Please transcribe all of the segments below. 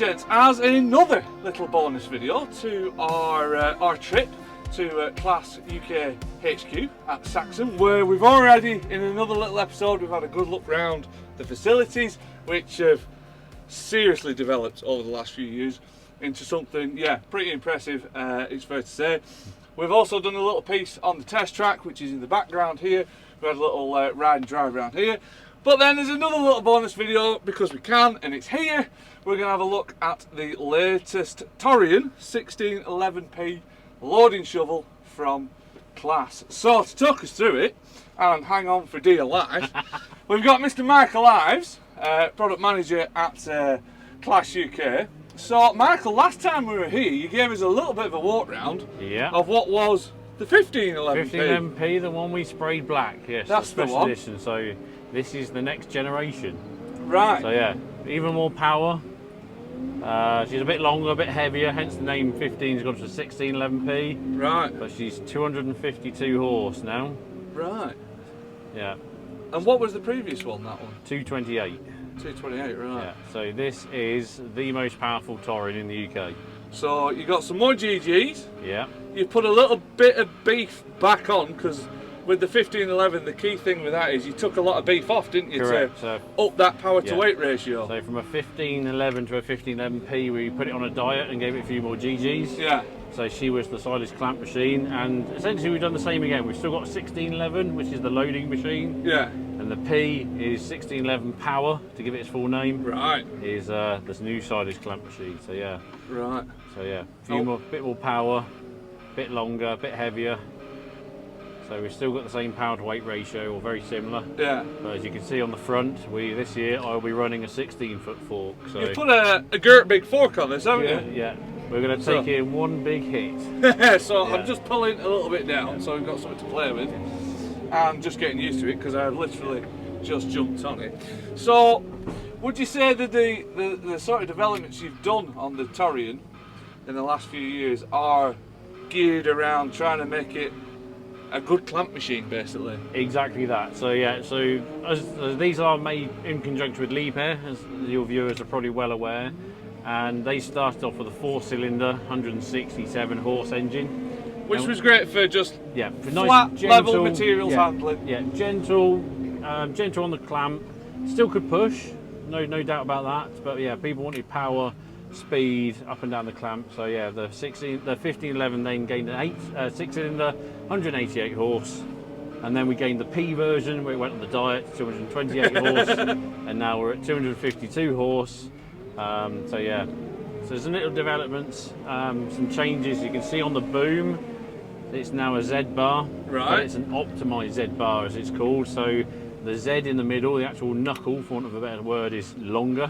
gents, as another little bonus video to our trip to Claas UK HQ at Saxon, where we've already, in another little episode, we've had a good look round the facilities, which have seriously developed over the last few years into something, yeah, pretty impressive, it's fair to say. We've also done a little piece on the test track, which is in the background here. We had a little ride and drive around here. But then there's another little bonus video, because we can, and it's here. We're going to have a look at the latest Torion 1611P loading shovel from Claas. So to talk us through it, and hang on for dear life, we've got Mr. Michael Ives, product manager at Claas UK. So Michael, last time we were here, you gave us a little bit of a walk round of what was the 1511P. 1511P, the one we sprayed black, yes. That's the special one. edition, so this is the next generation. Right. So yeah, even more power. She's a bit longer, a bit heavier, hence the name 15's gone to 1611P. Right. But she's 252 horse now. Right. Yeah. And what was the previous one, that one? 228. 228, right. Yeah. So this is the most powerful Torion in the UK. So you got some more GGs. Yeah. You put a little bit of beef back on, because with the 1511, the key thing with that is you took a lot of beef off, didn't you? Correct. To So, up that power to weight ratio. So from a 1511 to a 1511P, we put it on a diet and gave it a few more GGs. Yeah. So she was the silage clamp machine, and essentially we've done the same again. We've still got 1611, which is the loading machine. Yeah. And the P is 1611 Power, to give it its full name. Right. Is this new silage clamp machine. So yeah. Right. So yeah, bit more power, bit longer, bit heavier. So we've still got the same power to weight ratio, or very similar. Yeah. But as you can see on the front, this year I'll be running a 16-foot fork. So You put a great big fork on this, haven't you? yeah. We're going to take it in one big hit. So I'm just pulling a little bit down, so we've got something to play with. I'm just getting used to it, because I've literally just jumped on it. So, would you say that the sort of developments you've done on the Torion in the last few years are geared around trying to make it a good clamp machine, basically? Exactly that. So yeah, so as these are made in conjunction with Litres, as your viewers are probably well aware, and they started off with a 4-cylinder, 167 horse engine. Which was great for just for flat, nice, level materials handling. Yeah, gentle on the clamp. Still could push, no doubt about that. But yeah, people wanted power, speed up and down the clamp. So yeah, the 1511 then gained an 6-cylinder, 188 horse, and then we gained the P version where it went on the diet, 228 horse, and now we're at 252 horse. So yeah, so there's some little developments, some changes. You can see on the boom, it's now a Z bar, right? But it's an optimized Z bar, as it's called. So the Z in the middle, the actual knuckle, for want of a better word, is longer.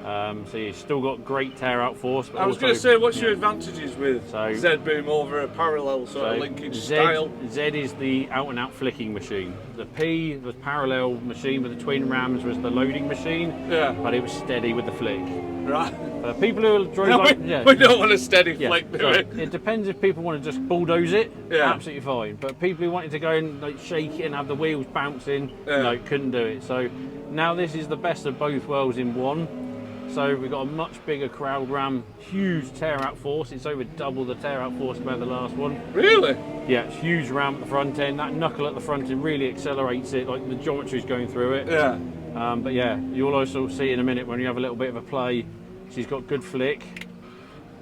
So you've still got great tear out force. But I was going to say, what's your advantages with Z boom over a parallel sort of linkage style? Z is the out and out flicking machine. The P, the parallel machine with the twin rams, was the loading machine. Yeah. But it was steady with the flick. Right. People who drove we don't want a steady flick, do we? It depends if people want to just bulldoze it. Yeah. Absolutely fine. But people who wanted to go and like shake it and have the wheels bouncing, no, couldn't do it. So now this is the best of both worlds in one. So we've got a much bigger crowd ram, huge tear out force. It's over double the tear out force by the last one. Really? Yeah, it's huge ram at the front end. That knuckle at the front end really accelerates it, like the geometry's going through it. Yeah. But yeah, you'll also see in a minute when you have a little bit of a play. She's got good flick,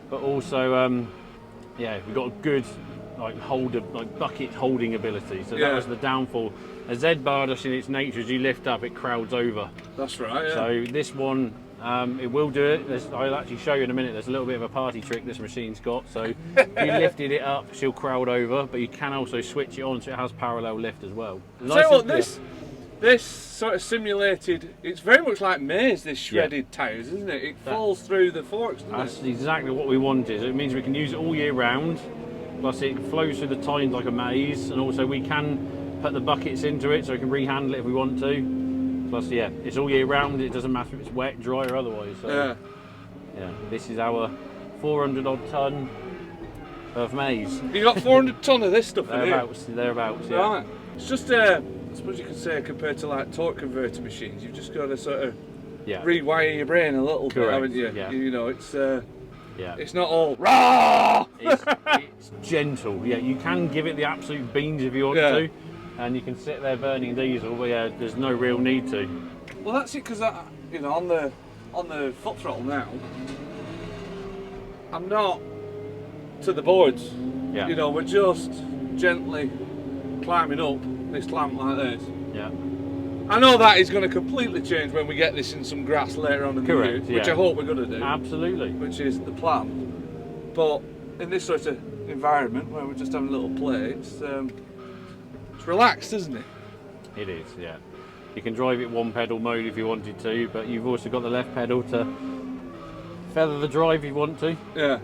but also, we've got a good bucket holding ability. So that was the downfall. A Z bar, just in its nature, as you lift up, it crowds over. That's right. Yeah. So this one, it will do it. I'll actually show you in a minute. There's a little bit of a party trick this machine's got. So if you lifted it up, she'll crowd over, but you can also switch it on so it has parallel lift as well. So what this sort of simulated, it's very much like maize, this shredded tyres, isn't it? It falls through the forks, doesn't That's exactly what we wanted. It means we can use it all year round, plus it flows through the tines like a maize, and also we can put the buckets into it so we can rehandle it if we want to. Plus, yeah, it's all year round. It doesn't matter if it's wet, dry or otherwise. So, yeah, this is our 400 odd tonne of maize. You got 400 tonne of this stuff in here? Thereabouts, yeah. Right. It's just I suppose you could say, compared to like torque converter machines, you've just got to sort of rewire your brain a little bit, haven't you? Yeah. You know, it's Yeah. it's not all raw. It's gentle. Yeah, you can give it the absolute beans if you want to, and you can sit there burning diesel. But yeah, there's no real need to. Well, that's it, because you know, on the foot throttle now, I'm not to the boards. Yeah. You know, we're just gently climbing up this clamp like this. Yeah. I know that is going to completely change when we get this in some grass later on in the year, which I hope we're going to do. Absolutely. Which is the plan. But in this sort of environment where we're just having a little play, it's relaxed, isn't it? It is, yeah. You can drive it one pedal mode if you wanted to, but you've also got the left pedal to feather the drive if you want to. Yeah.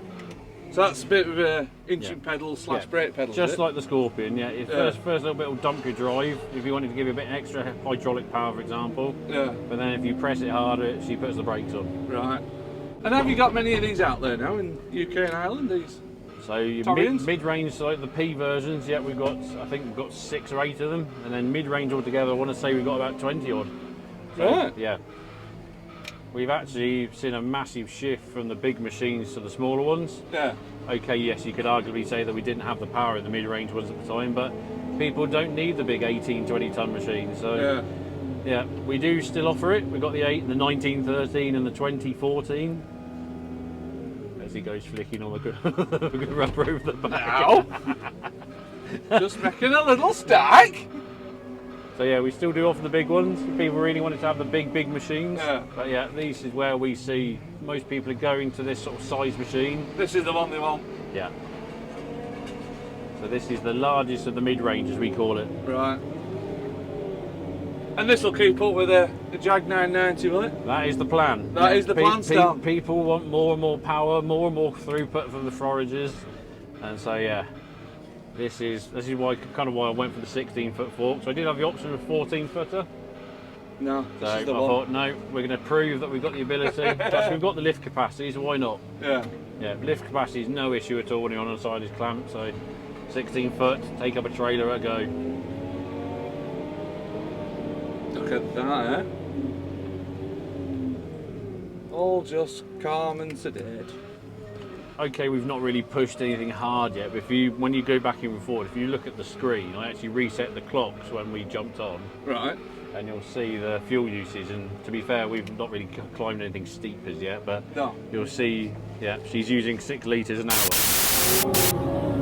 So that's a bit of a inching pedal / brake pedal. Just like the Scorpion, yeah. First little bit will dump your drive if you wanted to give it a bit extra hydraulic power, for example. Yeah. But then if you press it harder, she puts the brakes on. Right. And have you got many of these out there now in UK and Ireland? These. So your mid-range, so like the P versions, yeah, I think we've got 6 or 8 of them, and then mid-range altogether, I want to say we've got about 20 odd. So, right. Yeah. We've actually seen a massive shift from the big machines to the smaller ones. Yeah. Okay, yes, you could arguably say that we didn't have the power in the mid-range ones at the time, but people don't need the big 18, 20-ton machines. So, yeah, we do still offer it. We've got the 1913 and the 2014. As he goes flicking on the rubber over the back. Just making a little stack. So yeah, we still do offer the big ones. People really wanted to have the big machines. Yeah. But yeah, this is where we see most people are going to this sort of size machine. This is the one they want. Yeah. So this is the largest of the mid-range, as we call it. Right. And this will keep up with the Jag 990, will it? That is the plan. That is the plan, Stan. People want more and more power, more and more throughput from the forages, and so yeah, this is why I went for the 16-foot fork. So I did have the option of 14-footer. No, so this is the I one. thought, no, we're going to prove that we've got the ability. Plus we've got the lift capacity, so why not? Yeah. Yeah, lift capacity is no issue at all when you're on the side of this clamp. So 16 foot, take up a trailer at a go. Look at that, eh? All just calm and sedate. Okay, we've not really pushed anything hard yet, but when you go back and forward, if you look at the screen, I actually reset the clocks when we jumped on. Right. And you'll see the fuel usage, and to be fair, we've not really climbed anything steep as yet, but no. You'll see, yeah, she's using 6 litres an hour.